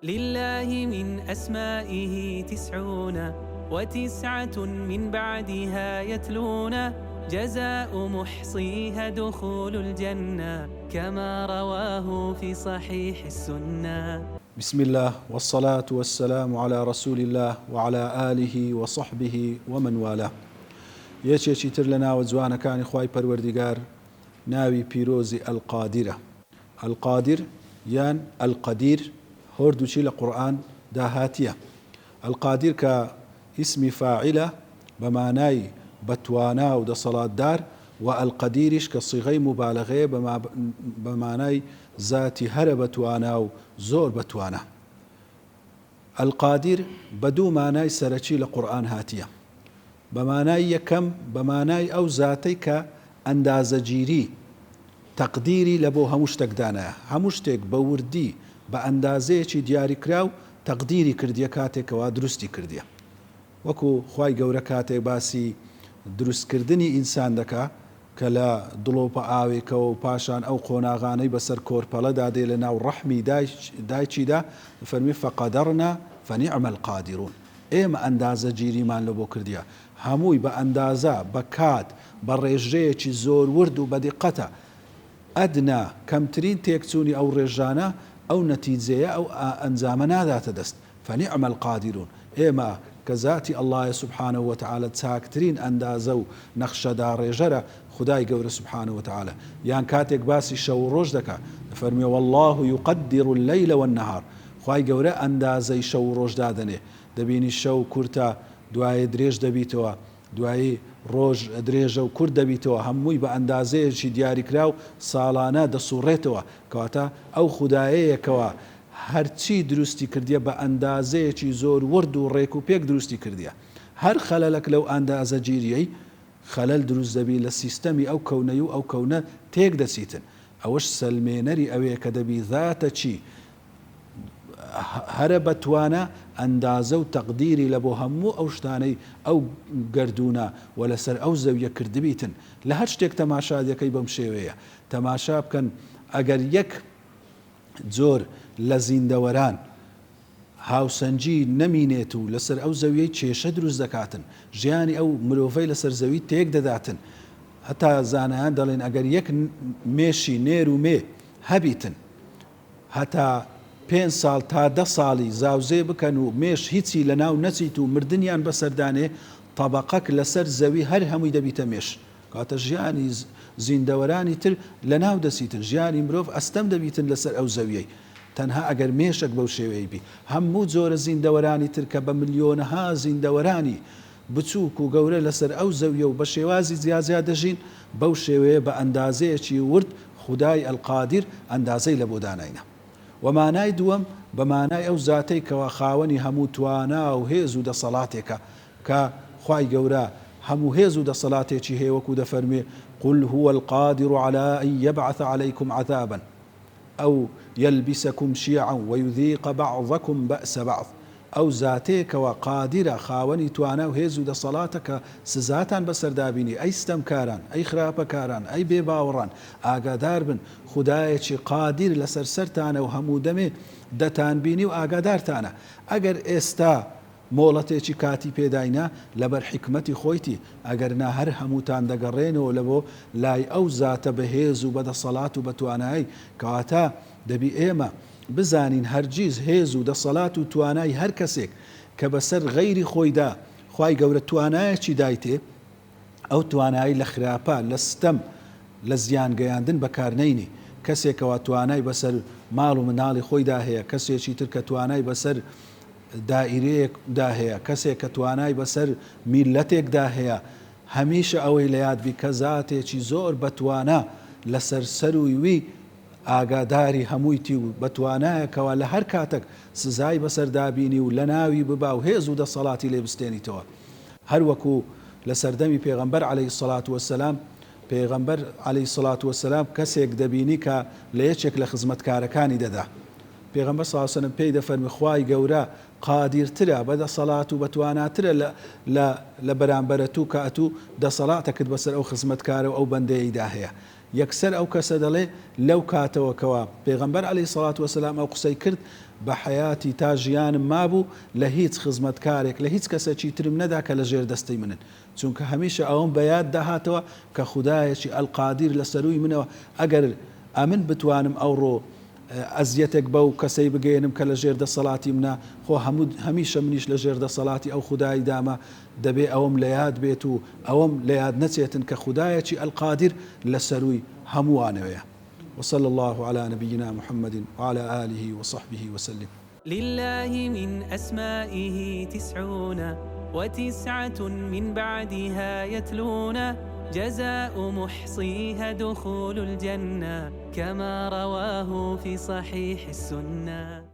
لله من أسمائه 99 من بعدها يتلون جزاء محصيها دخول الجنة كما رواه في صحيح السنة. بسم الله والصلاة والسلام على رسول الله وعلى آله وصحبه ومن والاه. یەکێکی تر لە ناوە جوانەکانی خوای پەروەردیگار ناوی پیرۆزی ئەلقادیرە. ئەلقادیر یان ئەلقەدیر هەردووچی لە قورئان داهاتیە. ئەلقادیر کە ئیسمی فاعیلە بە مانای بەتوانا و دەسەڵاتدار و ئەلقەدیریش کە سیغەی مبالغەیە بە مانای ذاتی هەرە بەتوانا و زۆر بەتوانە. ئەلقادیر بە دوو مانای سەرەکی لە قورئان هاتیە. بەمانای یەکەم بەمانای ئەو زاتەی کە ئەندازەگیری تەقدیری لە بۆ هەموو شتێکدانایە، هەموو شتێک بە وردی بە ئەندازەیەکی دیاریکرا و تەقدیری کردیە کاتێکەوە دروستی کردیە. وەکو خوای گەورە کاتێک باسی دروستکردنی ئینسان دەکا کە لە دڵۆپە ئاوێکەوە و پاشان ئەو قۆناغانەی بەسەر کۆرپەڵەدا دێ لە ناو ڕەحمی دایکیدا فەرمی فەقەدەرنا فەنیعمە القادیرون. ئێمە ئەندازە گیریمان لە بۆ کردیە، هەمووی بە ئەندازە بە کات بە ڕێژەیەکی زۆر ورد و بەدیقەتە. ئەدنا کەمترین تێکچوونی ئەو ڕێژانە ئەو نەتیجەیە ئەو ئەنجامە ناداتە دەست. فەنیعمە القادیرون. ئێمە کە ذاتی ئەڵڵایە سوبحانە وتعالە چاکترین ئەندازە و نەخشەدا ڕێژەرە خدای گەورە سوبحانە وتعالە. یان کاتێک باسی شەو و ڕۆژ دەکا فەرمیێ والله يقدر الليل والنهار. خوای گەورە ئەندازەی شەو و ڕۆژ دادەنێ. دەبینی شەو کورتە دوایە درێژ دەبیتەوە، دوایی ڕۆژ درێژە و کورت دەبیتەوە، هەمووی بە ئەندازەیەکی دیاریکرا و ساڵانە دەسوڕێتەوە. کەواتە ئەو خودایەیەکەوە هەرچی دروستی کردیە بە ئەندازەیەکی زۆر ورد و ڕێک و پێک دروستی کردیە. هەر خەلەلەک لەو ئەندازە گیریەی خەلەل دروست دەبی لە سیستەمی ئەو کەونەی و ئەو کەونە تێک دەچیتن. ئەوەش سەلمێنەری ئەوەیە کە دەبی ذاتە چی هەرە بەتوانە ئەندازە و تەقدیری لە بۆ هەموو ئەو شتانەی ئەو گردونە و لەسەر ئەو زەویە کردبیتن. لە هەر شتێک تەماشا دەکەی بەم شێوەیە. تەماشا بکەن ئەگەر یەک جۆر لە زیندەوەران هاوسەنجی نەمینێت و لەسەر ئەو زەویەی کێشە دروست دەکاتن، ژیانی ئەو مرۆڤەی لەسەر زەوی تێک دەداتن. هەتا زانایان دەڵێن ئەگەر یەک مێشی نێر و مێ هەبیتن هەتا 5 ساڵ تا 10 ساڵی زاوزێ بکەن و مێش هیچی لە ناو نەچیت و مردنیان بەسەردانێ تەبەقەک لەسەر زەوی هەر هەمووی دەبیتە مێش. کاتە ژیانی زیندەوەرانی تر لە ناو دەسیتن، ژیانی مرۆڤ ئەستەم دەبیتن لەسەر ئەو زەویەی. تەنها ئەگەر مێشک بەو شێوەیە بی. هەموو جۆرە زیندەوەرانی تر کە بە ملیۆنەها زیندەوەرانی بچووک و گەورە لەسەر ئەو زەویە و بە شێوازی جیاجیا دەژین، بەو شێوەیە بە ئەندازەیەکی ورد خودای ئەلقادیر ئەندازەی لە بۆ داناینە. ومانای دووەم بە مانای ئەو زاتەی کەوا خاوەنی هەموو توانا و هێز و دەسەڵاتێکە کە خوای گەورە هەموو هێز و دەسەڵاتێکی هەیە وەکو دەفەرمێ قل هو القادر على أن يبعث عليكم عذابا أو يلبسكم شيعا ويذيق بعضكم بأس بعض. ئەو زاتەیەکەوە قادرە خاوەنی توانا و هێز و دەسەڵاتە کە سزاتان بەسەردابینی. ئەی ستەمکاران، ئەی خراپەکاران، ئەی بێ باوەڕان، ئاگادار بن خودایەکی قادر لەسەر سەرتانە و هەموو دەمێ دەتان بینی و ئاگادارتانە. ئەگەر ئێستا مۆڵەتێکی کاتی پێداینە لەبەر حکمەتی خۆیتی، ئەگەر نا هەر هەمووتان دەگەڕێنەوە لە بۆ لای ئەو زاتە بەهێز و بەدەسەڵات و بەتوانایی. کەواتە دەبی ئێمە بزانین هەرگیز هێز و دەسەڵات و توانای هەر کەسێک کە بەسەر غەیری خۆیدا خوای گەورە توانایەکی دایتێ، ئەو توانایی لە خراپە لە ستەم لە زیان گەیاندن بەکارنەینی. کەسێکەوە توانای بەسەر ماڵ و مناڵی خۆیدا هەیە، کەسێکی تر کە توانای بەسەر دائیرەیەکدا هەیە، کەسێک کە توانای بەسەر میلەتێکدا هەیە، هەمیشە ئەوەی لە یاد بی کە زاتێکی زۆر بەتوانە لەسەر سەروی وی ئاگاداری هەموویتی و بەتوانایەکەوە لە هەر کاتێک سزای بەسەردابینی و لە ناوی ببا و هێز و دەسەڵاتی لێ بستێنیتەوە. هەروەکو لە سەردەمی پێغەمبەر عەلەیهی سەڵات وەسەلام، پێغەمبەر عەلەیهی سەڵات وەسەلام کەسێک دەبینی کە لە یەکێک لە خزمەتکارەکانی دەدا پێغەمبەر صلی الله علیه وسلم پێی دەفەرمی خوای گەورە قادیرترە بەدەسەڵات و بەتواناترە لە بەرامبەرە و کە ئەتوو دەسەڵاتەکەت بەسەر ئەو خزمەتکارە و ئەو بەندەیەیدا هەیە. یەکسەر ئەو کەسە دەڵێ لەو کاتەوەکەوە پێغەمبەر عەلەیهی سەڵات وەسەلام ئەو قسەی کرد بە حەیاتی تا ژیانم مابوو لە هیچ خزمەتکارێک لە هیچ کەسێکی ترم نەدا کە لە ژێر دەستەی منن، چونکە هەمیشە ئەوم بەیاد داهاتەوە کە خودایەکی ئەلقادیر لە سەرووی منەوە ئەگەر ئەمن بتوانم ئەوڕۆ ئەزیەتێک بەو کەسەی بگەێنم کە لە ژێر دەسەڵاتی منە خۆ هەمیشە منیش لە ژێر دەسەڵاتی ئەو خودایی دامە دەبێ ئەوم لە یاد بێت و ئەوم لە یاد نەچێتن کە خودایەکی ئەلقادیر لە سەرووی هەمووانەوەیە. وصلى الله على نبينا محمد وعلى آله وصحبه وسلم. لله من أسمائه 99 من بعدها يتلون جزاء محصيها دخول الجنة كما رواه في صحيح السنة.